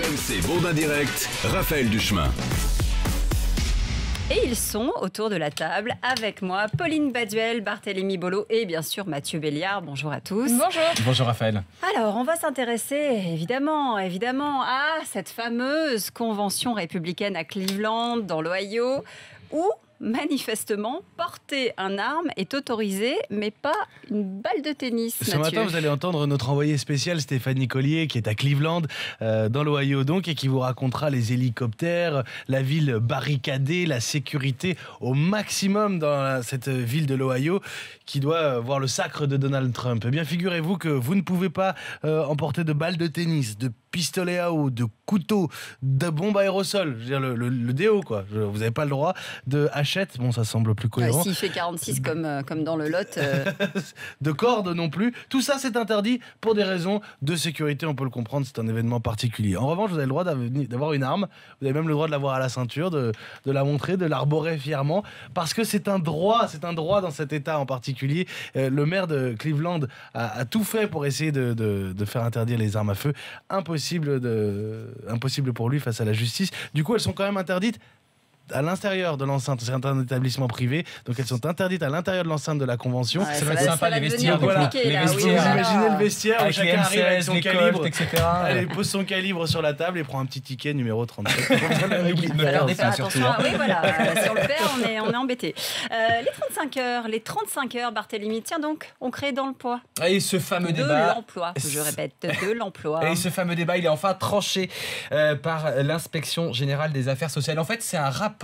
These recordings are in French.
RMC Bourdin Direct, Raphaël Duchemin. Et ils sont autour de la table avec moi, Pauline Baduel, Barthélémy Bolo et bien sûr Mathieu Béliard. Bonjour à tous. Bonjour. Bonjour Raphaël. Alors, on va s'intéresser évidemment à cette fameuse convention républicaine à Cleveland, dans l'Ohio, où manifestement, porter un arme est autorisé, mais pas une balle de tennis. Ce Mathieu. matin, vous allez entendre notre envoyée spéciale Stéphanie Collier, qui est à Cleveland, dans l'Ohio donc, et qui vous racontera les hélicoptères, la ville barricadée, la sécurité au maximum dans cette ville de l'Ohio, qui doit voir le sacre de Donald Trump. Eh bien, figurez-vous que vous ne pouvez pas emporter de balles de tennis, de pistolets à eau, de couteaux, de bombes aérosols, je veux dire le déo, quoi. Vous n'avez pas le droit de hachette, bon, ça semble plus cohérent. S'il fait 46 comme dans le Lot. De cordes non plus. Tout ça, c'est interdit pour des raisons de sécurité, on peut le comprendre, c'est un événement particulier. En revanche, vous avez le droit d'avoir une arme, vous avez même le droit de l'avoir à la ceinture, de la montrer, de l'arborer fièrement, parce que c'est un droit dans cet État en particulier. Le maire de Cleveland a tout fait pour essayer de faire interdire les armes à feu. Impossible pour lui face à la justice. Du coup, elles sont quand même interdites à l'intérieur de l'enceinte. C'est un établissement privé, donc elles sont interdites à l'intérieur de l'enceinte de la convention. Ouais, ça va être sympa, les vestiaires. Voilà. Les là, vestiaires. Vous imaginez le vestiaire où chacun arrive avec son calibre, etc. Allez, pose son calibre sur la table et prend un petit ticket numéro 37. N'oublie de me faire des pas, surtout. Oui, voilà, si on le perd, on est embêté. Les 35 heures, Barthélémy, tiens donc, on crée dans l'emploi. Et ce fameux De débat. l'emploi, je répète, de l'emploi. Et ce fameux débat, il est enfin tranché par l'Inspection Générale des Affaires Sociales. En fait, c'est un rapport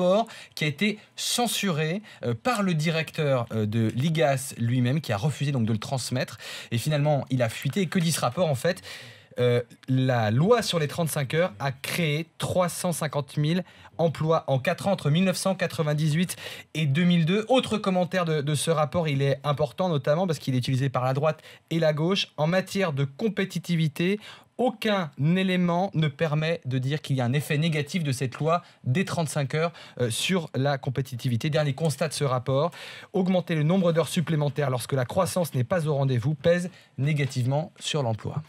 qui a été censuré par le directeur de l'IGAS lui-même, qui a refusé donc de le transmettre. Et finalement, il a fuité. Et que dit ce rapport, en fait ? La loi sur les 35 heures a créé 350 000 emplois en 4 ans entre 1998 et 2002. Autre commentaire de ce rapport, il est important notamment parce qu'il est utilisé par la droite et la gauche. En matière de compétitivité, aucun élément ne permet de dire qu'il y a un effet négatif de cette loi des 35 heures sur la compétitivité. Dernier constat de ce rapport, augmenter le nombre d'heures supplémentaires lorsque la croissance n'est pas au rendez-vous pèse négativement sur l'emploi.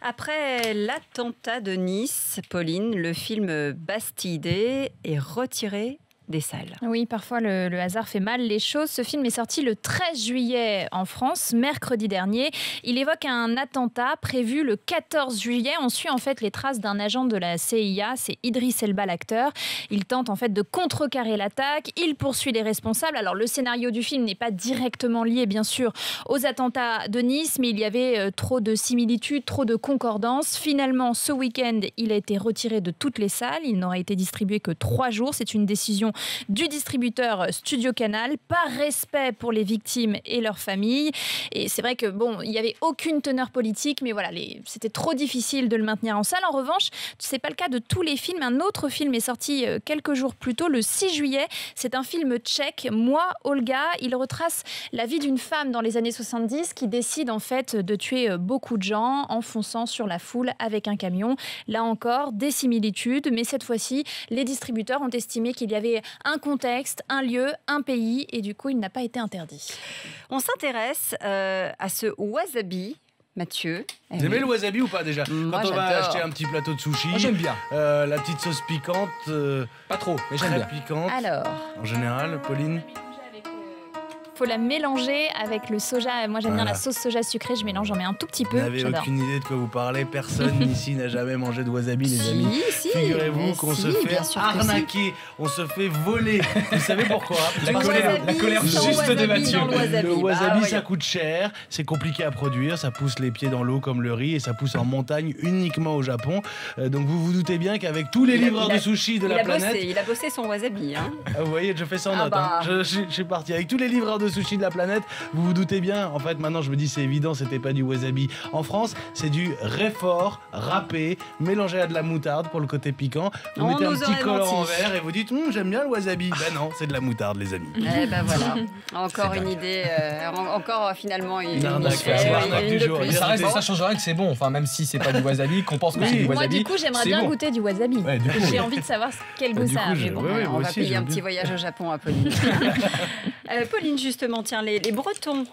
Après l'attentat de Nice, Pauline, le film Bastidé est retiré des salles. Oui, parfois le hasard fait mal les choses. Ce film est sorti le 13 juillet en France, mercredi dernier. Il évoque un attentat prévu le 14 juillet. On suit en fait les traces d'un agent de la CIA, c'est Idriss Elba l'acteur. Il tente en fait de contrecarrer l'attaque, il poursuit les responsables. Alors le scénario du film n'est pas directement lié bien sûr aux attentats de Nice, mais il y avait trop de similitudes, trop de concordances. Finalement, ce week-end, il a été retiré de toutes les salles. Il n'aura été distribué que 3 jours. C'est une décision du distributeur Studio Canal, par respect pour les victimes et leurs familles. Et c'est vrai que il n'y avait aucune teneur politique, mais voilà, c'était trop difficile de le maintenir en salle. En revanche, c'est pas le cas de tous les films. Un autre film est sorti quelques jours plus tôt, le 6 juillet. C'est un film tchèque, Moi, Olga. Il retrace la vie d'une femme dans les années 70 qui décide en fait de tuer beaucoup de gens en fonçant sur la foule avec un camion. Là encore, des similitudes, mais cette fois-ci, les distributeurs ont estimé qu'il y avait un contexte, un lieu, un pays, et du coup, il n'a pas été interdit. On s'intéresse à ce wasabi, Mathieu. Vous aimez le wasabi ou pas déjà? Moi, Quand on va j'adore. acheter un petit plateau de sushi, Moi, j'aime bien. la petite sauce piquante, Pas trop, mais j'aime très bien. piquante. Alors, En général, Pauline. Il faut la mélanger avec le soja. Moi, j'aime bien Voilà. la sauce soja sucrée. Je mélange, j'en mets un tout petit Vous peu. n'avez J'adore. aucune idée de quoi vous parlez. Personne ici n'a jamais mangé de wasabi, les amis. si, Figurez-vous mais qu'on si, se fait bien sûr que arnaquer, on se fait voler. Vous savez pourquoi? La colère sans juste wasabi de Mathieu. dans le wasabi. Le wasabi, Bah, ça coûte cher, c'est compliqué à produire, ça pousse les pieds dans l'eau comme le riz et ça pousse en montagne uniquement au Japon. Donc vous vous doutez bien qu'avec tous les livreurs de sushi de la planète... Il a bossé son wasabi. Hein. Ah, vous voyez, je fais ça en Ah note. bah. Hein. Je suis parti. Avec tous les livreurs de sushi de la planète, vous vous doutez bien. En fait, maintenant, je me dis, c'est évident, c'était pas du wasabi. En France, c'est du réfort, râpé, mélangé à de la moutarde pour le côté piquant. Vous On mettez un nous petit aurait colorant menti. vert et vous dites, j'aime bien le wasabi. Ben non, c'est de la moutarde, les amis. Eh ben voilà, encore une idée, encore finalement une arnaque, une c'est l'arnaque une du de jour. plus. Ça change rien que c'est bon. Enfin, même si c'est pas du wasabi, qu'on pense que c'est du Moi, wasabi. du coup, j'aimerais c'est bien bon. goûter du wasabi. Ouais, du coup, J'ai oui. envie de savoir quel Bah, goût du ça coup, a. je- Mais bon, ouais, ouais, On moi va aussi, payer j'ai un envie. petit voyage au Japon à Pauline. Pauline, justement, tiens, les Bretons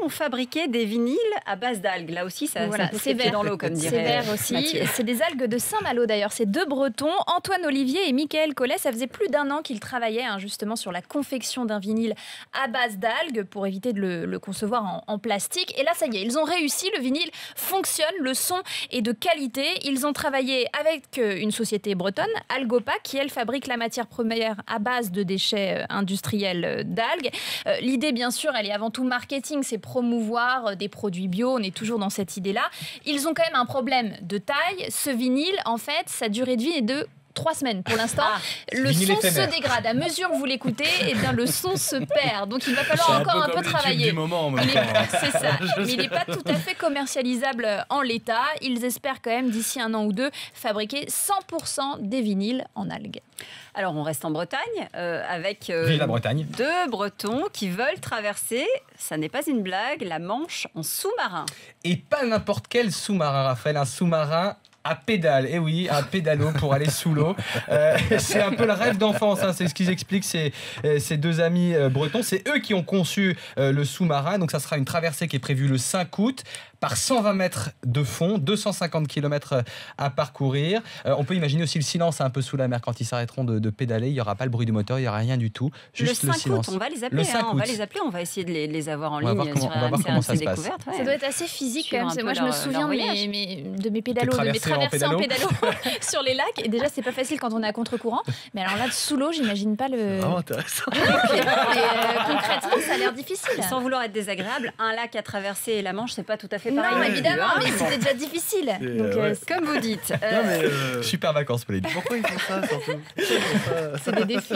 ont fabriqué des vinyles à base d'algues. Là aussi, ça pousse les pieds dans l'eau, comme dirait C'est vert aussi. Mathieu. C'est des algues de Saint-Malo d'ailleurs. C'est 2 Bretons, Antoine Olivier et Michael Collet. Ça faisait plus d'1 an qu'ils travaillaient justement sur la confection d'un vinyle à base d'algues pour éviter de le concevoir en plastique. Et là, ça y est, ils ont réussi. Le vinyle fonctionne, le son est de qualité. Ils ont travaillé avec une société bretonne, Algopa, qui elle fabrique la matière première à base de déchets industriels d'algues. L'idée, bien sûr, elle est avant tout marketing, c'est promouvoir des produits bio. On est toujours dans cette idée-là. Ils ont quand même un problème de taille. Ce vinyle, en fait, sa durée de vie est de 3 semaines pour l'instant. Le son se dégrade. À mesure que vous l'écoutez, eh bien, le son se perd. Donc il va falloir encore un peu travailler. C'est ça. Mais il n'est pas tout à fait commercialisable en l'état. Ils espèrent quand même d'ici 1 an ou 2 fabriquer 100% des vinyles en algues. Alors on reste en Bretagne avec Vive la Bretagne. 2 Bretons qui veulent traverser, ça n'est pas une blague, la Manche en sous-marin. Et pas n'importe quel sous-marin, Raphaël, un sous-marin à pédale, et oui, un pédalo pour aller sous l'eau. C'est un peu le rêve d'enfance, hein. C'est ce qu'ils expliquent ces 2 amis bretons. C'est eux qui ont conçu le sous-marin. Donc ça sera une traversée qui est prévue le 5 août par 120 mètres de fond, 250 km à parcourir. On peut imaginer aussi le silence un peu sous la mer quand ils s'arrêteront de pédaler. Il n'y aura pas le bruit du moteur, il n'y aura rien du tout. Juste le 5 silence. août, on va les appeler. On va essayer de les avoir en ligne on va voir comment ça se passe. Ouais. Ça doit être assez physique quand même. Moi, je me souviens de mes pédalos, de mes traversées en pédalo sur les lacs. Et déjà, c'est pas facile quand on est à contre-courant. Mais alors là, sous l'eau, j'imagine pas le. C'est vraiment intéressant. Concrètement, ça a l'air difficile. Sans vouloir être désagréable, un lac à traverser et la Manche, c'est pas tout à fait pareil. Non, évidemment, mais c'était déjà difficile. Donc, comme vous dites. Super vacances, Pauline. Pourquoi ils font ça surtout c'est des défis.